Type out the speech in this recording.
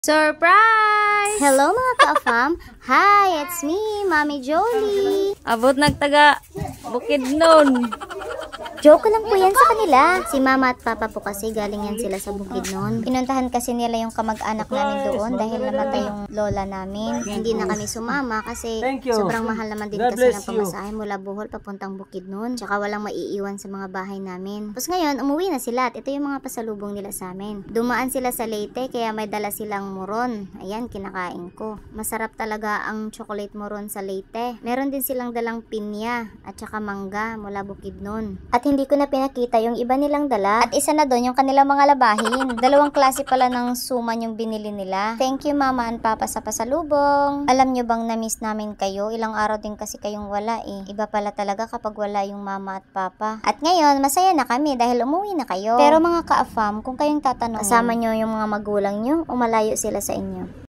Surprise! Hello mga ka-fam! Hi, it's me, Mami Jolie! Abot nagtaga Bukidnon. Joke lang po yan sa kanila. Si Mama at Papa po kasi galing yan sila sa Bukidnon. Pinuntahan kasi nila yung kamag-anak namin doon dahil namatay yung lola namin. Hindi na kami sumama kasi sobrang mahal naman din kasi ng pamasahe mula Bohol papuntang Bukidnon. Tsaka walang maiiwan sa mga bahay namin. Tapos ngayon, umuwi na sila at ito yung mga pasalubong nila sa amin. Dumaan sila sa Leyte kaya may dala silang muron. Ayan, kinakain ko. Masarap talaga ang chocolate muron sa Leyte. Meron din silang dalang pinya at saka mangga mula Bukidnon. At hindi ko na pinakita yung iba nilang dala. At isa na doon yung kanilang mga labahin. Dalawang klase pala ng suman yung binili nila. Thank you Mama and Papa sa pasalubong. Alam nyo bang na-miss namin kayo? Ilang araw din kasi kayong wala eh. Iba pala talaga kapag wala yung Mama at Papa. At ngayon, masaya na kami dahil umuwi na kayo. Pero mga ka-afam, kung kayong tatanungin, kasama nyo yung mga magulang nyo o malayo sila sa inyo?